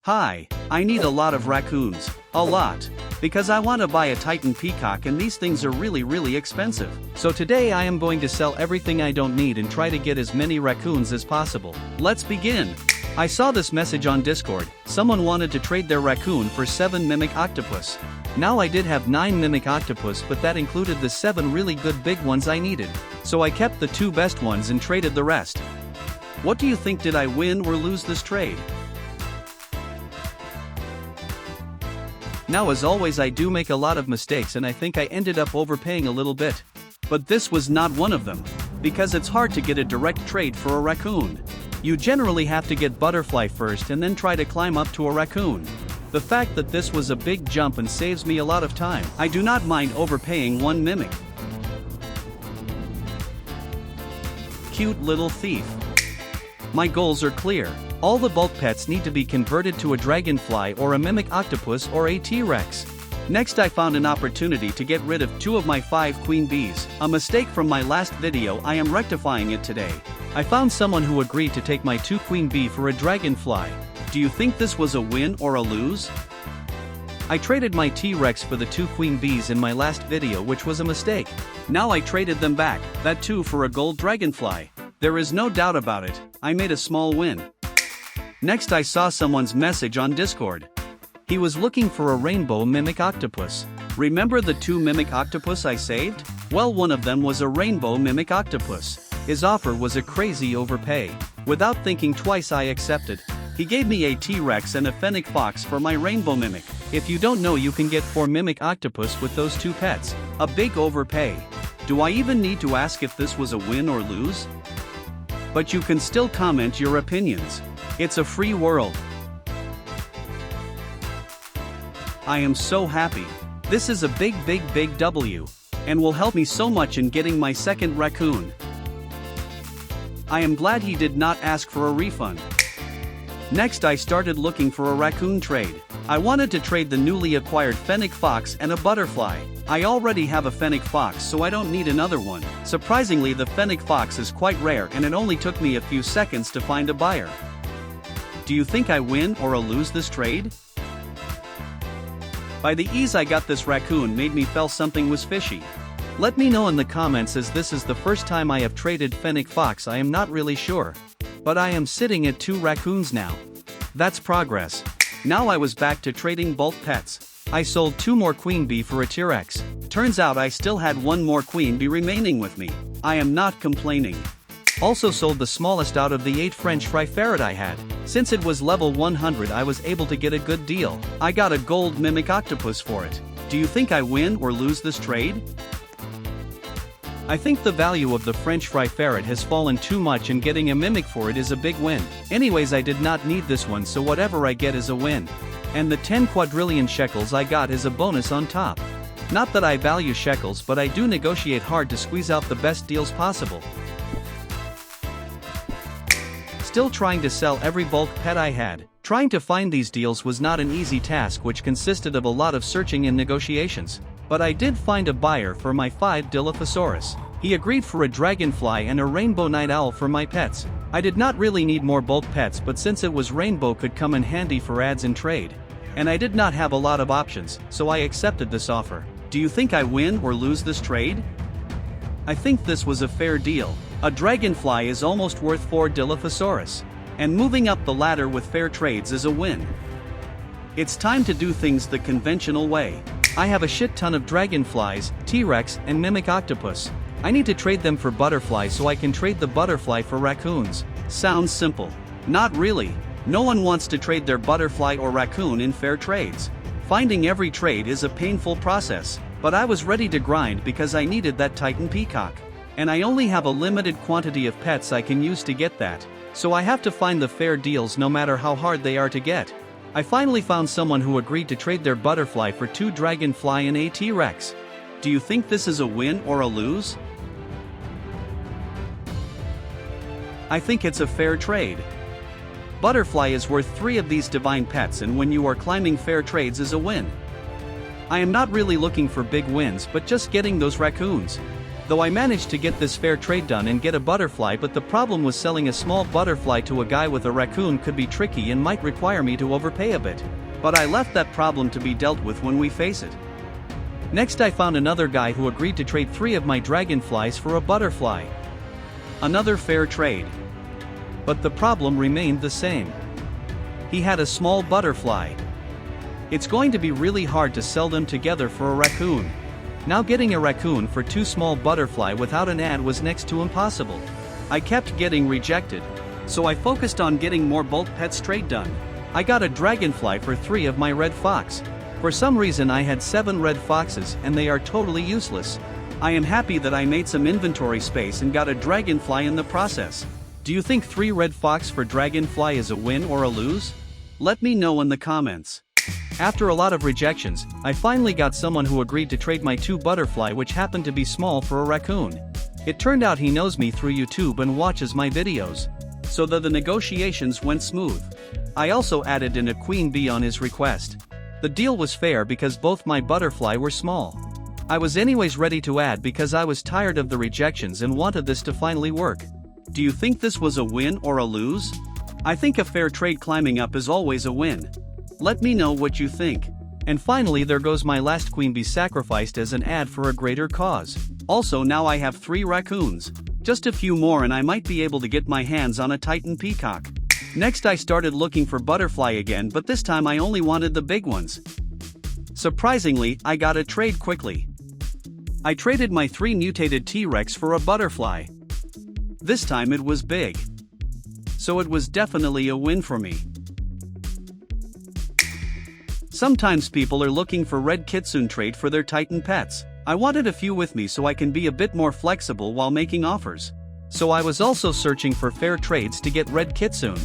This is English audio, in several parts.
Hi, I need a lot of raccoons. A lot. Because I want to buy a Titan peacock and these things are really expensive. So today I am going to sell everything I don't need and try to get as many raccoons as possible. Let's begin. I saw this message on Discord. Someone wanted to trade their raccoon for 7 mimic octopus. Now I did have 9 mimic octopus, but that included the 7 really good big ones I needed. So I kept the 2 best ones and traded the rest. What do you think, did I win or lose this trade? Now as always I do make a lot of mistakes and I think I ended up overpaying a little bit. But this was not one of them. Because it's hard to get a direct trade for a raccoon. You generally have to get butterfly first and then try to climb up to a raccoon. The fact that this was a big jump and saves me a lot of time. I do not mind overpaying 1 mimic. Cute little thief. My goals are clear. All the bulk pets need to be converted to a dragonfly or a mimic octopus or a T-Rex. Next I found an opportunity to get rid of 2 of my 5 queen bees. A mistake from my last video, I am rectifying it today. I found someone who agreed to take my 2 queen bee for a dragonfly. Do you think this was a win or a lose? I traded my T-Rex for the 2 queen bees in my last video, which was a mistake. Now I traded them back, that too for a gold dragonfly. There is no doubt about it, I made a small win. Next I saw someone's message on Discord. He was looking for a rainbow mimic octopus. Remember the 2 mimic octopus I saved? Well, one of them was a rainbow mimic octopus. His offer was a crazy overpay. Without thinking twice I accepted. He gave me a T-Rex and a fennec fox for my rainbow mimic. If you don't know, you can get 4 mimic octopus with those 2 pets. A big overpay. Do I even need to ask if this was a win or lose? But you can still comment your opinions. It's a free world. I am so happy. This is a big W. And will help me so much in getting my second raccoon. I am glad he did not ask for a refund. Next I started looking for a raccoon trade. I wanted to trade the newly acquired fennec fox and a butterfly. I already have a fennec fox, so I don't need another one. Surprisingly, the fennec fox is quite rare and it only took me a few seconds to find a buyer. Do you think I win or lose this trade? By the ease I got this raccoon made me feel something was fishy. Let me know in the comments, as this is the first time I have traded fennec fox. I am not really sure. But I am sitting at 2 raccoons now. That's progress. Now I was back to trading bulk pets. I sold 2 more queen bee for a T-Rex. Turns out I still had 1 more queen bee remaining with me. I am not complaining. Also sold the smallest out of the 8 French fry ferret I had. Since it was level 100 I was able to get a good deal. I got a gold mimic octopus for it. Do you think I win or lose this trade? I think the value of the French fry ferret has fallen too much and getting a mimic for it is a big win. Anyways, I did not need this one, so whatever I get is a win. And the 10 quadrillion shekels I got is a bonus on top. Not that I value shekels, but I do negotiate hard to squeeze out the best deals possible. Still trying to sell every bulk pet I had. Trying to find these deals was not an easy task, which consisted of a lot of searching and negotiations. But I did find a buyer for my 5 Dilophosaurus. He agreed for a dragonfly and a rainbow night owl for my pets. I did not really need more bulk pets, but since it was rainbow, could come in handy for ads and trade. And I did not have a lot of options, so I accepted this offer. Do you think I win or lose this trade? I think this was a fair deal. A dragonfly is almost worth 4 Dilophosaurus. And moving up the ladder with fair trades is a win. It's time to do things the conventional way. I have a shit ton of dragonflies, T-Rex, and mimic octopus. I need to trade them for butterfly so I can trade the butterfly for raccoons. Sounds simple. Not really. No one wants to trade their butterfly or raccoon in fair trades. Finding every trade is a painful process, but I was ready to grind because I needed that Titan peacock. And I only have a limited quantity of pets I can use to get that. So I have to find the fair deals no matter how hard they are to get. I finally found someone who agreed to trade their butterfly for 2 dragonfly and a T-Rex. Do you think this is a win or a lose? I think it's a fair trade. Butterfly is worth 3 of these divine pets, and when you are climbing fair trades is a win. I am not really looking for big wins, but just getting those raccoons. Though I managed to get this fair trade done and get a butterfly, but the problem was selling a small butterfly to a guy with a raccoon could be tricky and might require me to overpay a bit. But I left that problem to be dealt with when we face it. Next I found another guy who agreed to trade 3 of my dragonflies for a butterfly. Another fair trade. But the problem remained the same. He had a small butterfly. It's going to be really hard to sell them together for a raccoon. Now getting a raccoon for 2 small butterfly without an ad was next to impossible. I kept getting rejected. So I focused on getting more bulk pets trade done. I got a dragonfly for 3 of my red fox. For some reason I had 7 red foxes and they are totally useless. I am happy that I made some inventory space and got a dragonfly in the process. Do you think 3 red fox for dragonfly is a win or a lose? Let me know in the comments. After a lot of rejections, I finally got someone who agreed to trade my 2 butterfly, which happened to be small, for a raccoon. It turned out he knows me through YouTube and watches my videos. So the negotiations went smooth. I also added in a queen bee on his request. The deal was fair because both my butterfly were small. I was anyways ready to add because I was tired of the rejections and wanted this to finally work. Do you think this was a win or a lose? I think a fair trade climbing up is always a win. Let me know what you think. And finally, there goes my last queen bee sacrificed as an ad for a greater cause. Also, now I have 3 raccoons. Just a few more and I might be able to get my hands on a Titan peacock. Next I started looking for butterfly again, but this time I only wanted the big ones. Surprisingly, I got a trade quickly. I traded my 3 mutated T-Rex for a butterfly. This time it was big. So it was definitely a win for me. Sometimes people are looking for red kitsune trade for their Titan pets. I wanted a few with me so I can be a bit more flexible while making offers. So I was also searching for fair trades to get red kitsune.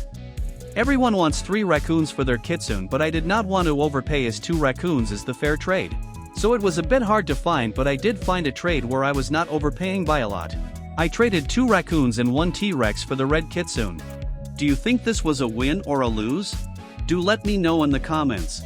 Everyone wants 3 raccoons for their kitsune, but I did not want to overpay as 2 raccoons as the fair trade. So it was a bit hard to find, but I did find a trade where I was not overpaying by a lot. I traded 2 raccoons and 1 T-Rex for the red kitsune. Do you think this was a win or a lose? Do let me know in the comments.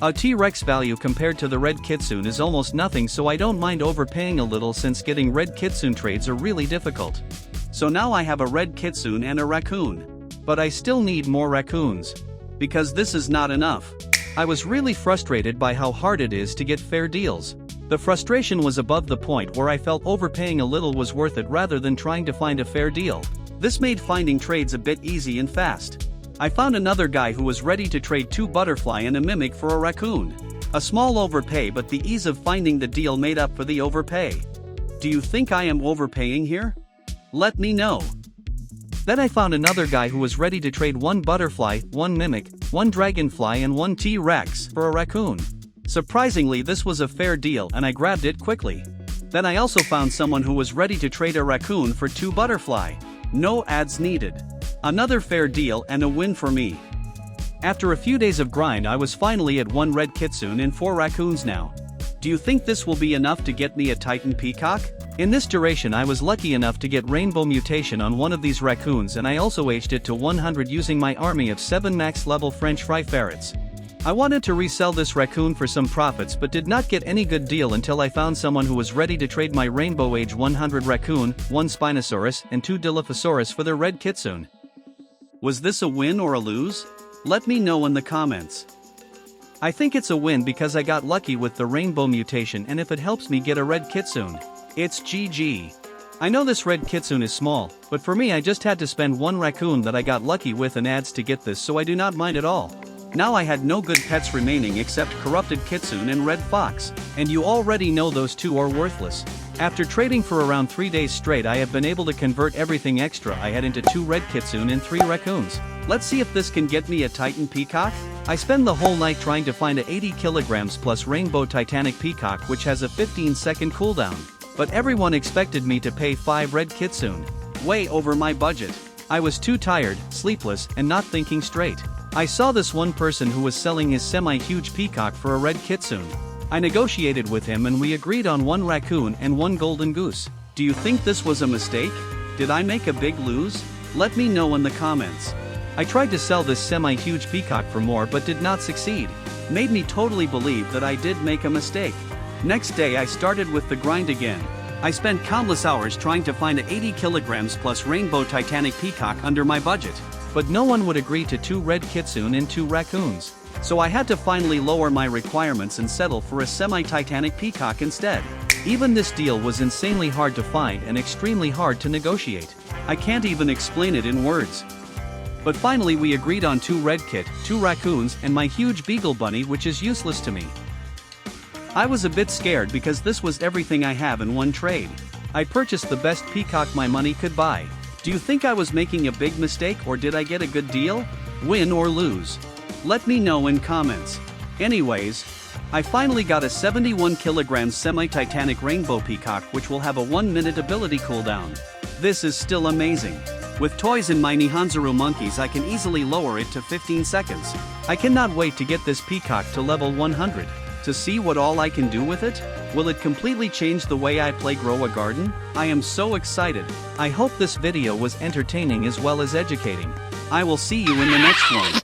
A T-Rex value compared to the red kitsune is almost nothing, so I don't mind overpaying a little since getting red kitsune trades are really difficult. So now I have a red kitsune and a raccoon. But I still need more raccoons. Because this is not enough. I was really frustrated by how hard it is to get fair deals. The frustration was above the point where I felt overpaying a little was worth it rather than trying to find a fair deal. This made finding trades a bit easy and fast. I found another guy who was ready to trade 2 butterfly and a mimic for a raccoon. A small overpay, but the ease of finding the deal made up for the overpay. Do you think I am overpaying here? Let me know. Then I found another guy who was ready to trade 1 butterfly, 1 mimic, 1 dragonfly and 1 T-Rex for a raccoon. Surprisingly, this was a fair deal and I grabbed it quickly. Then I also found someone who was ready to trade a raccoon for 2 butterfly. No ads needed. Another fair deal and a win for me. After a few days of grind, I was finally at 1 red kitsune and 4 raccoons now. Do you think this will be enough to get me a Titan peacock? In this duration I was lucky enough to get rainbow mutation on one of these raccoons, and I also aged it to 100 using my army of 7 max level French fry ferrets. I wanted to resell this raccoon for some profits but did not get any good deal until I found someone who was ready to trade my rainbow age 100 raccoon, 1 Spinosaurus and 2 Dilophosaurus for their red kitsune. Was this a win or a lose? Let me know in the comments. I think it's a win because I got lucky with the rainbow mutation, and if it helps me get a red kitsune, it's GG. I know this red kitsune is small, but for me I just had to spend 1 raccoon that I got lucky with and ads to get this, so I do not mind at all. Now I had no good pets remaining except corrupted kitsune and red fox, and you already know those 2 are worthless. After trading for around 3 days straight, I have been able to convert everything extra I had into 2 red kitsune and 3 raccoons. Let's see if this can get me a Titan peacock. I spend the whole night trying to find a 80 kilograms plus rainbow titanic peacock which has a 15-second cooldown. But everyone expected me to pay 5 red kitsune. Way over my budget. I was too tired, sleepless, and not thinking straight. I saw this one person who was selling his semi-huge peacock for a red kitsune. I negotiated with him and we agreed on 1 raccoon and 1 golden goose. Do you think this was a mistake? Did I make a big lose? Let me know in the comments. I tried to sell this semi-huge peacock for more but did not succeed. Made me totally believe that I did make a mistake. Next day I started with the grind again. I spent countless hours trying to find a 80 kilograms plus rainbow titanic peacock under my budget. But no one would agree to 2 red kitsune and 2 raccoons. So I had to finally lower my requirements and settle for a semi-titanic peacock instead. Even this deal was insanely hard to find and extremely hard to negotiate. I can't even explain it in words. But finally we agreed on 2 red kit, 2 raccoons, and my huge beagle bunny, which is useless to me. I was a bit scared because this was everything I have in one trade. I purchased the best peacock my money could buy. Do you think I was making a big mistake, or did I get a good deal? Win or lose? Let me know in comments. Anyways, I finally got a 71 kilograms semi-titanic rainbow peacock which will have a 1-minute ability cooldown. This is still amazing. With toys and my Nihonzuru monkeys I can easily lower it to 15 seconds. I cannot wait to get this peacock to level 100. To see what all I can do with it? Will it completely change the way I play Grow a Garden? I am so excited. I hope this video was entertaining as well as educating. I will see you in the next one.